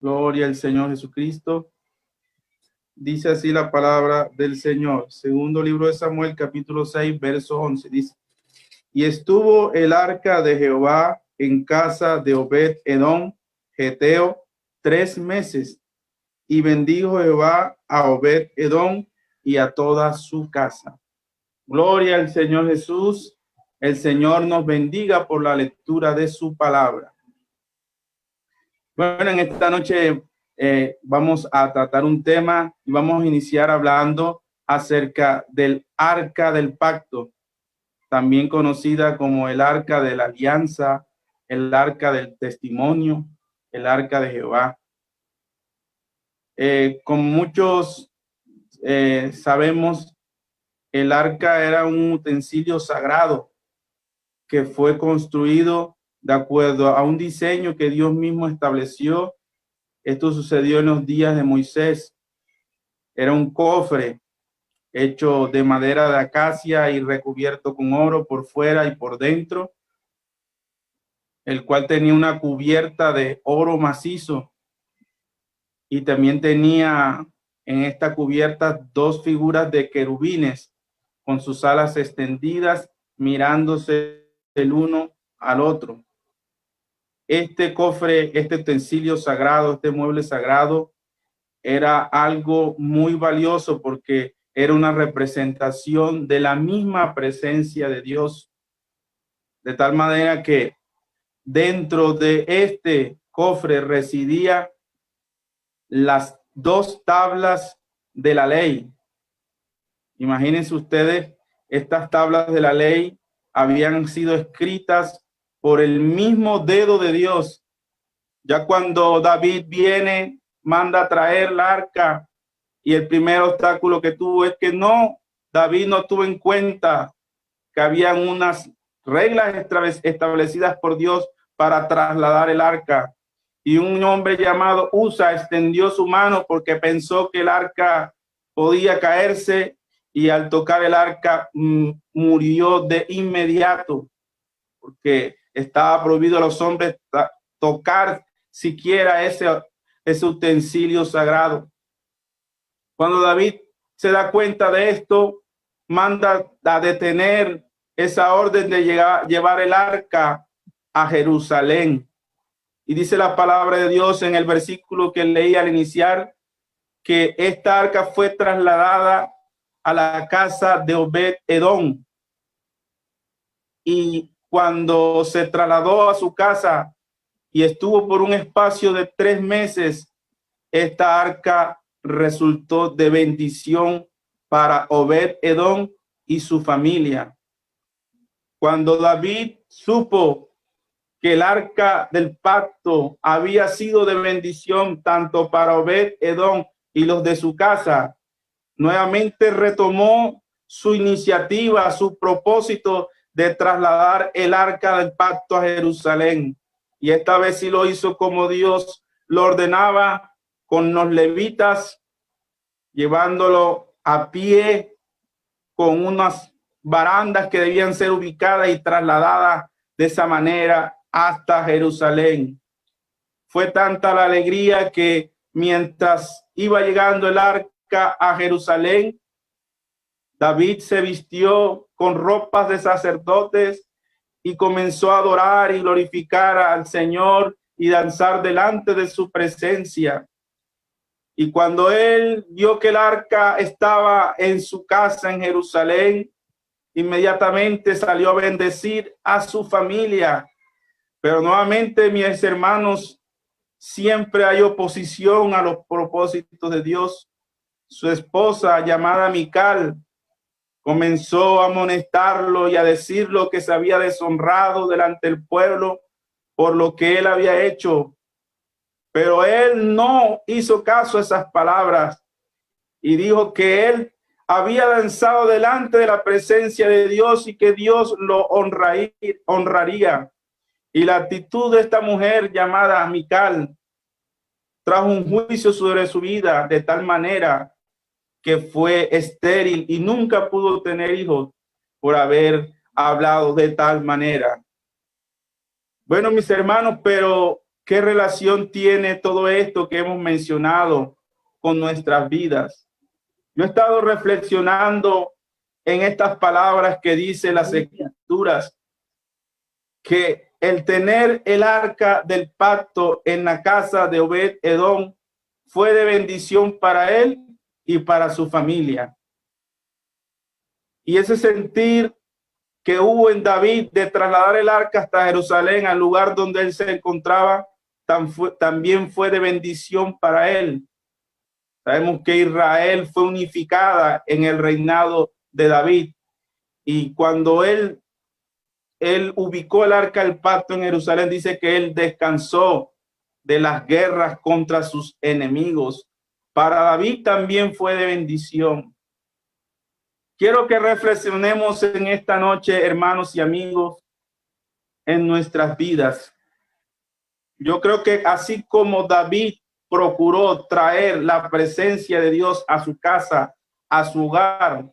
Gloria al Señor Jesucristo. Dice así la palabra del Señor. Segundo libro de Samuel, capítulo 6, verso 11. Dice: y estuvo el arca de Jehová en casa de Obed-edom, geteo, 3 meses. Y bendijo Jehová a Obed-edom y a toda su casa. Gloria al Señor Jesús. El Señor nos bendiga por la lectura de su palabra. Bueno, en esta noche vamos a tratar un tema y vamos a iniciar hablando acerca del arca del pacto, también conocida como el arca de la alianza, el arca del testimonio, el arca de Jehová. Como muchos sabemos, el arca era un utensilio sagrado que fue construido de acuerdo a un diseño que Dios mismo estableció. Esto sucedió en los días de Moisés. Era un cofre hecho de madera de acacia y recubierto con oro por fuera y por dentro, el cual tenía una cubierta de oro macizo, y también tenía en esta cubierta 2 figuras de querubines con sus alas extendidas, mirándose el uno al otro. Este cofre, este utensilio sagrado, este mueble sagrado, era algo muy valioso porque era una representación de la misma presencia de Dios, de tal manera que dentro de este cofre residía las 2 tablas de la ley. Imagínense ustedes, estas tablas de la ley habían sido escritas por el mismo dedo de Dios. Ya cuando David viene, manda a traer la arca, y el primer obstáculo que tuvo es que David no tuvo en cuenta que habían unas reglas establecidas por Dios para trasladar el arca. Y un hombre llamado Usa extendió su mano porque pensó que el arca podía caerse, y al tocar el arca murió de inmediato, porque estaba prohibido a los hombres tocar siquiera ese utensilio sagrado. Cuando David se da cuenta de esto, manda a detener esa orden de llevar el arca a Jerusalén. Y dice la palabra de Dios en el versículo que leí al iniciar, que esta arca fue trasladada a la casa de Obed-edom. Y cuando se trasladó a su casa y estuvo por un espacio de 3 meses, esta arca resultó de bendición para Obed-edom y su familia. Cuando David supo que el arca del pacto había sido de bendición tanto para Obed-edom y los de su casa, nuevamente retomó su iniciativa, su propósito de trasladar el arca del pacto a Jerusalén. Y esta vez sí lo hizo como Dios lo ordenaba, con los levitas, llevándolo a pie, con unas barandas que debían ser ubicadas y trasladadas de esa manera hasta Jerusalén. Fue tanta la alegría que mientras iba llegando el arca a Jerusalén, David se vistió con ropas de sacerdotes y comenzó a adorar y glorificar al Señor y danzar delante de su presencia. Y cuando él vio que el arca estaba en su casa en Jerusalén, inmediatamente salió a bendecir a su familia. Pero nuevamente, mis hermanos, siempre hay oposición a los propósitos de Dios. Su esposa, llamada Mical, comenzó a amonestarlo y a decirlo que se había deshonrado delante del pueblo por lo que él había hecho. Pero él no hizo caso a esas palabras y dijo que él había danzado delante de la presencia de Dios y que Dios lo honraría. Y la actitud de esta mujer llamada Mical trajo un juicio sobre su vida de tal manera que fue estéril y nunca pudo tener hijos por haber hablado de tal manera. Bueno, mis hermanos, pero ¿Qué relación tiene todo esto que hemos mencionado con nuestras vidas? Yo he estado reflexionando en estas palabras que dice las Escrituras, que el tener el arca del pacto en la casa de Obed-Edom fue de bendición para él y para su familia. Y ese sentir que hubo en David de trasladar el arca hasta Jerusalén, al lugar donde él se encontraba, también fue de bendición para él. Sabemos que Israel fue unificada en el reinado de David, y cuando él ubicó el arca del pacto en Jerusalén, dice que él descansó de las guerras contra sus enemigos. Para David también fue de bendición. Quiero que reflexionemos en esta noche, hermanos y amigos, en nuestras vidas. Yo creo que así como David procuró traer la presencia de Dios a su casa, a su hogar,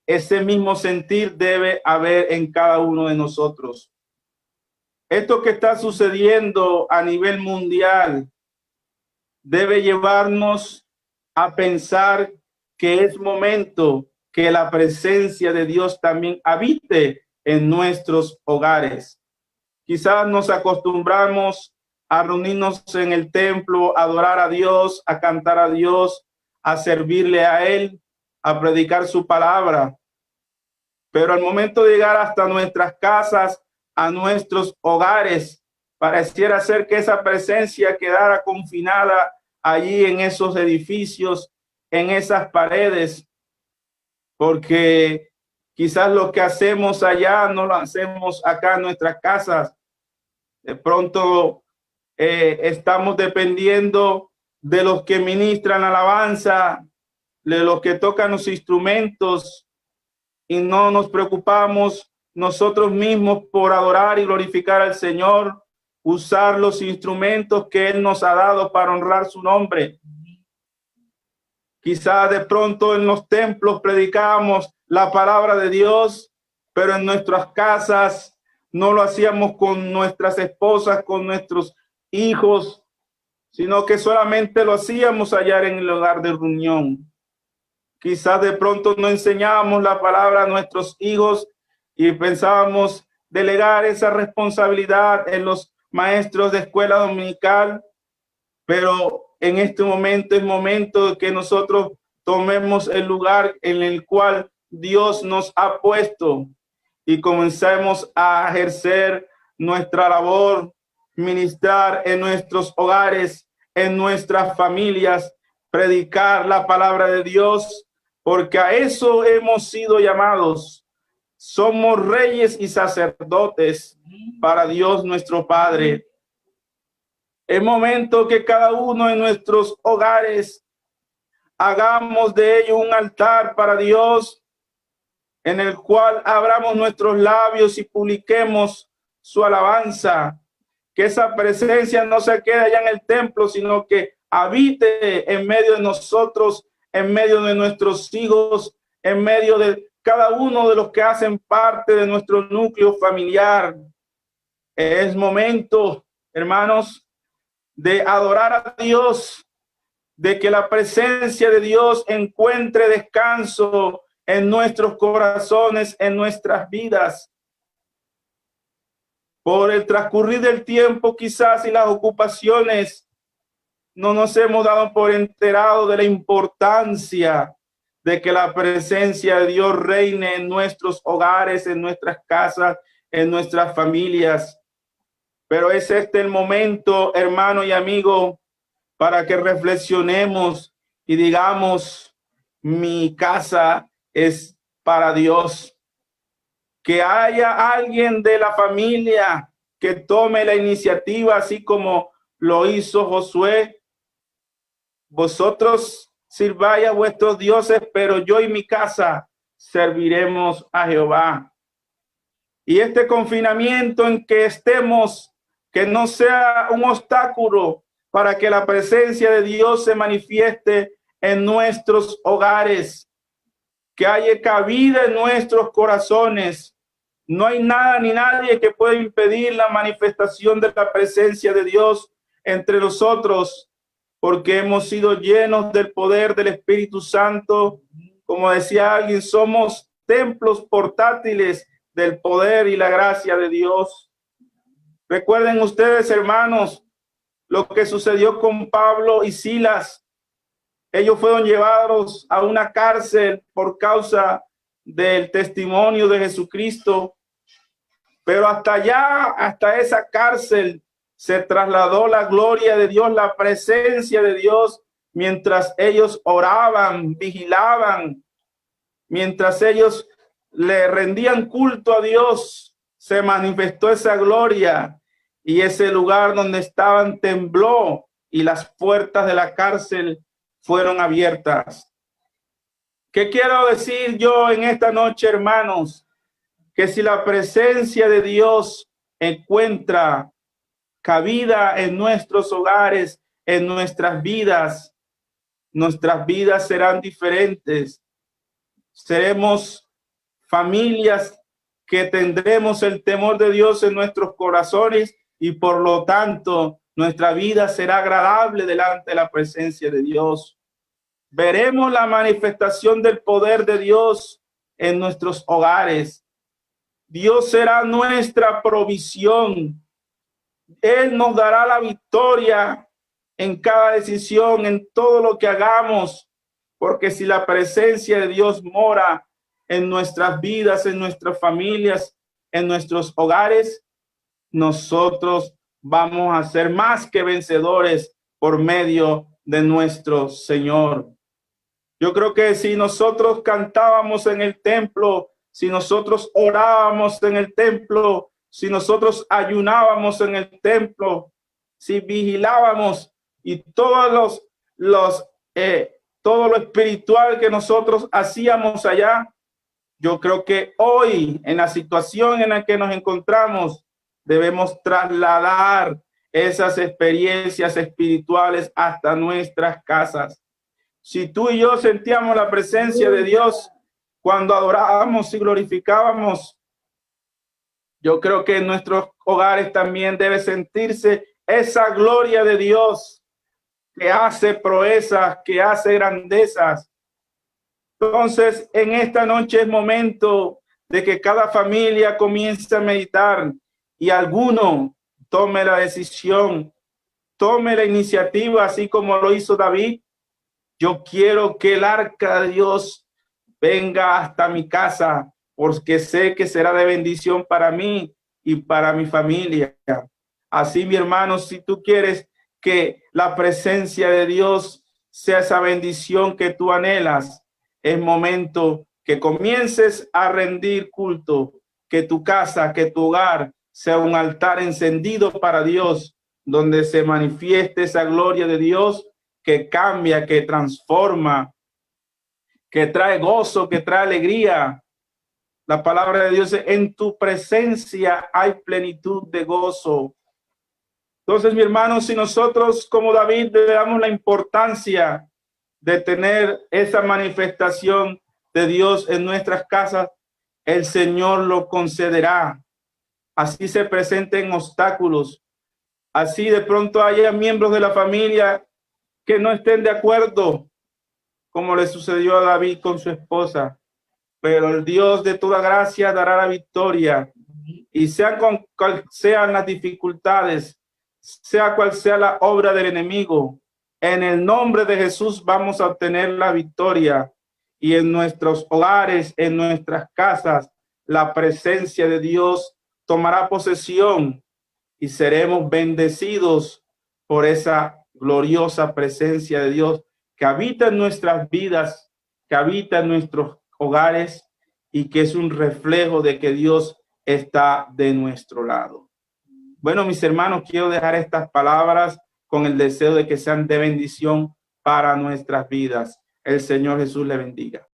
ese mismo sentir debe haber en cada uno de nosotros. Esto que está sucediendo a nivel mundial debe llevarnos a pensar que es momento que la presencia de Dios también habite en nuestros hogares. Quizás nos acostumbramos a reunirnos en el templo, a adorar a Dios, a cantar a Dios, a servirle a Él, a predicar su palabra. Pero al momento de llegar hasta nuestras casas, a nuestros hogares, pareciera ser que esa presencia quedara confinada allí en esos edificios, en esas paredes, porque quizás lo que hacemos allá no lo hacemos acá en nuestras casas. De pronto estamos dependiendo de los que ministran alabanza, de los que tocan los instrumentos, y no nos preocupamos nosotros mismos por adorar y glorificar al Señor, usar los instrumentos que Él nos ha dado para honrar su nombre. Quizás de pronto en los templos predicamos la palabra de Dios, pero en nuestras casas no lo hacíamos con nuestras esposas, con nuestros hijos, sino que solamente lo hacíamos allá en el lugar de reunión. Quizás de pronto no enseñábamos la palabra a nuestros hijos y pensábamos delegar esa responsabilidad en los maestros de escuela dominical, pero en este momento es momento de que nosotros tomemos el lugar en el cual Dios nos ha puesto y comencemos a ejercer nuestra labor, ministrar en nuestros hogares, en nuestras familias, predicar la palabra de Dios, porque a eso hemos sido llamados. Somos reyes y sacerdotes para Dios nuestro Padre. Es momento que cada uno en nuestros hogares hagamos de ello un altar para Dios, en el cual abramos nuestros labios y publiquemos su alabanza. Que esa presencia no se quede allá en el templo, sino que habite en medio de nosotros, en medio de nuestros hijos, en medio de cada uno de los que hacen parte de nuestro núcleo familiar. Es momento, hermanos, de adorar a Dios, de que la presencia de Dios encuentre descanso en nuestros corazones, en nuestras vidas. Por el transcurrir del tiempo, quizás, y las ocupaciones, no nos hemos dado por enterado de la importancia de que la presencia de Dios reine en nuestros hogares, en nuestras casas, en nuestras familias. Pero es este el momento, hermano y amigo, para que reflexionemos y digamos, mi casa es para Dios. Que haya alguien de la familia que tome la iniciativa, así como lo hizo Josué. Vosotros sirváis a vuestros dioses, pero yo y mi casa serviremos a Jehová. Y este confinamiento en que estemos, que no sea un obstáculo para que la presencia de Dios se manifieste en nuestros hogares, que haya cabida en nuestros corazones. No hay nada ni nadie que pueda impedir la manifestación de la presencia de Dios entre nosotros, porque hemos sido llenos del poder del Espíritu Santo. Como decía alguien, somos templos portátiles del poder y la gracia de Dios. Recuerden ustedes, hermanos, lo que sucedió con Pablo y Silas. Ellos fueron llevados a una cárcel por causa del testimonio de Jesucristo, pero hasta allá, hasta esa cárcel, se trasladó la gloria de Dios, la presencia de Dios, mientras ellos oraban, vigilaban, mientras ellos le rendían culto a Dios, se manifestó esa gloria y ese lugar donde estaban tembló y las puertas de la cárcel fueron abiertas. ¿Qué quiero decir yo en esta noche, hermanos? Que si la presencia de Dios encuentra cabida en nuestros hogares, en nuestras vidas serán diferentes. Seremos familias que tendremos el temor de Dios en nuestros corazones y por lo tanto nuestra vida será agradable delante de la presencia de Dios. Veremos la manifestación del poder de Dios en nuestros hogares. Dios será nuestra provisión. Él nos dará la victoria en cada decisión, en todo lo que hagamos, porque si la presencia de Dios mora en nuestras vidas, en nuestras familias, en nuestros hogares, nosotros vamos a ser más que vencedores por medio de nuestro Señor. Yo creo que si nosotros cantábamos en el templo, si nosotros orábamos en el templo, si nosotros ayunábamos en el templo, si vigilábamos y todo lo espiritual que nosotros hacíamos allá, yo creo que hoy, en la situación en la que nos encontramos, debemos trasladar esas experiencias espirituales hasta nuestras casas. Si tú y yo sentíamos la presencia de Dios cuando adorábamos y glorificábamos, yo creo que en nuestros hogares también debe sentirse esa gloria de Dios que hace proezas, que hace grandezas. Entonces, en esta noche es momento de que cada familia comience a meditar y alguno tome la decisión, tome la iniciativa, así como lo hizo David. Yo quiero que el arca de Dios venga hasta mi casa, porque sé que será de bendición para mí y para mi familia. Así, mi hermano, si tú quieres que la presencia de Dios sea esa bendición que tú anhelas, es momento que comiences a rendir culto, que tu casa, que tu hogar sea un altar encendido para Dios, donde se manifieste esa gloria de Dios que cambia, que transforma, que trae gozo, que trae alegría. La palabra de Dios es: en tu presencia hay plenitud de gozo. Entonces, mi hermano, si nosotros como David le damos la importancia de tener esa manifestación de Dios en nuestras casas, el Señor lo concederá. Así se presenten obstáculos, así de pronto haya miembros de la familia que no estén de acuerdo, como le sucedió a David con su esposa, pero el Dios de toda gracia dará la victoria, y sean cual sean las dificultades, sea cual sea la obra del enemigo, en el nombre de Jesús vamos a obtener la victoria, y en nuestros hogares, en nuestras casas, la presencia de Dios tomará posesión y seremos bendecidos por esa gloriosa presencia de Dios que habita en nuestras vidas, que habita en nuestros hogares y que es un reflejo de que Dios está de nuestro lado. Bueno, mis hermanos, quiero dejar estas palabras con el deseo de que sean de bendición para nuestras vidas. El Señor Jesús le bendiga.